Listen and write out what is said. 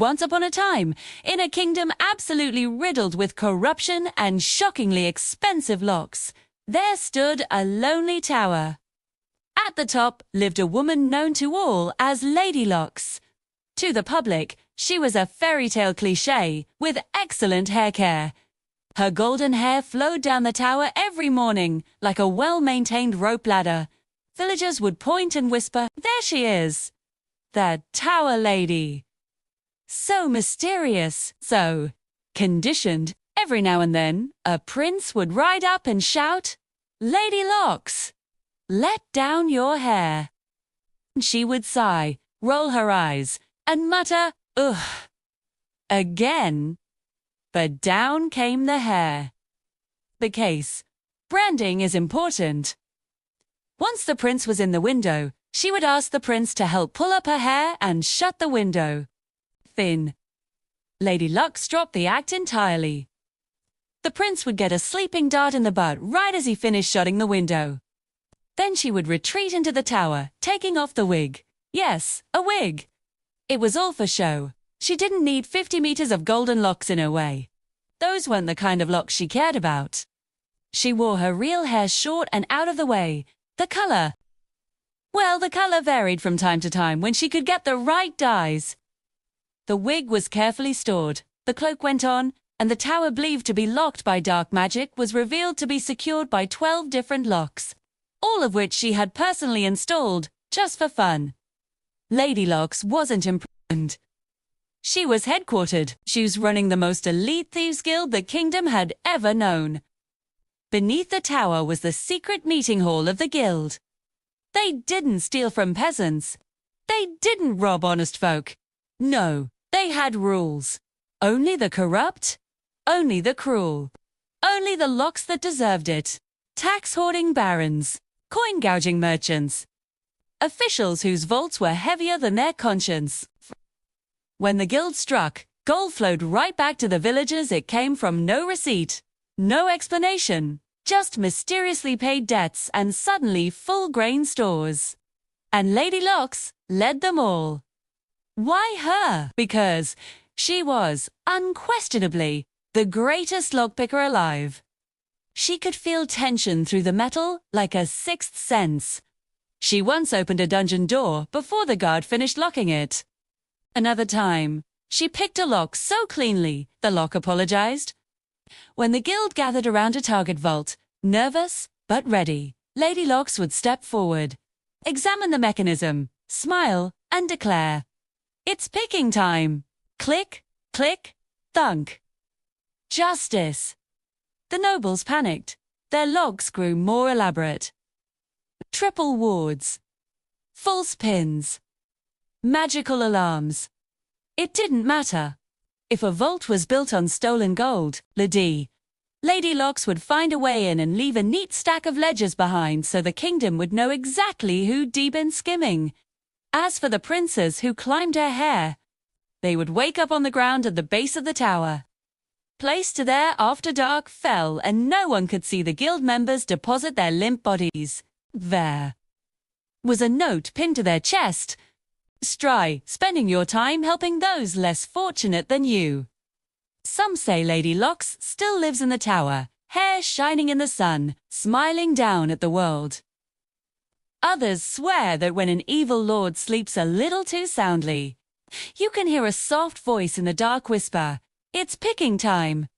Once upon a time, in a kingdom absolutely riddled with corruption and shockingly expensive locks, there stood a lonely tower. At the top lived a woman known to all as Lady Locks. To the public, she was a fairy tale cliché with excellent hair care. Her golden hair flowed down the tower every morning like a well-maintained rope ladder. Villagers would point and whisper, "There she is, the Tower Lady." So mysterious, so conditioned. Every now and then, a prince would ride up and shout, "Lady Locks, let down your hair." She would sigh, roll her eyes, and mutter, "Ugh," again. But down came the hair. The case. Branding is important. Once the prince was in the window, she would ask the prince to help pull up her hair and shut the window. Thin. Lady Lux dropped the act entirely. The prince would get a sleeping dart in the butt right as he finished shutting the window. Then she would retreat into the tower, taking off the wig. Yes, a wig. It was all for show. She didn't need 50 meters of golden locks in her way. Those weren't the kind of locks she cared about. She wore her real hair short and out of the way. The color. Well, the color varied from time to time when she could get the right dyes. The wig was carefully stored, the cloak went on, and the tower believed to be locked by dark magic was revealed to be secured by 12 different locks, all of which she had personally installed, just for fun. Lady Locks wasn't imprisoned. She was headquartered. She was running the most elite thieves guild the kingdom had ever known. Beneath the tower was the secret meeting hall of the guild. They didn't steal from peasants. They didn't rob honest folk. No, they had rules. Only the corrupt, only the cruel, only the locks that deserved it. Tax-hoarding barons, coin-gouging merchants, officials whose vaults were heavier than their conscience. When the guild struck, gold flowed right back to the villagers it came from. No receipt, no explanation, just mysteriously paid debts and suddenly full grain stores. And Lady Locks led them all. Why her? Because she was, unquestionably, the greatest lockpicker alive. She could feel tension through the metal like a sixth sense. She once opened a dungeon door before the guard finished locking it. Another time, she picked a lock so cleanly, the lock apologized. When the guild gathered around a target vault, nervous but ready, Lady Locks would step forward, examine the mechanism, smile, and declare, "It's picking time." Click, click, thunk. Justice. The nobles panicked. Their locks grew more elaborate. Triple wards. False pins. Magical alarms. It didn't matter. If a vault was built on stolen gold, Lady Locks would find a way in and leave a neat stack of ledgers behind so the kingdom would know exactly who'd been skimming. As for the princes who climbed her hair, they would wake up on the ground at the base of the tower. Placed there after dark fell and no one could see the guild members deposit their limp bodies. There was a note pinned to their chest. "Stry, spending your time helping those less fortunate than you." Some say Lady Locks still lives in the tower, hair shining in the sun, smiling down at the world. Others swear that when an evil lord sleeps a little too soundly, you can hear a soft voice in the dark whisper, "It's picking time."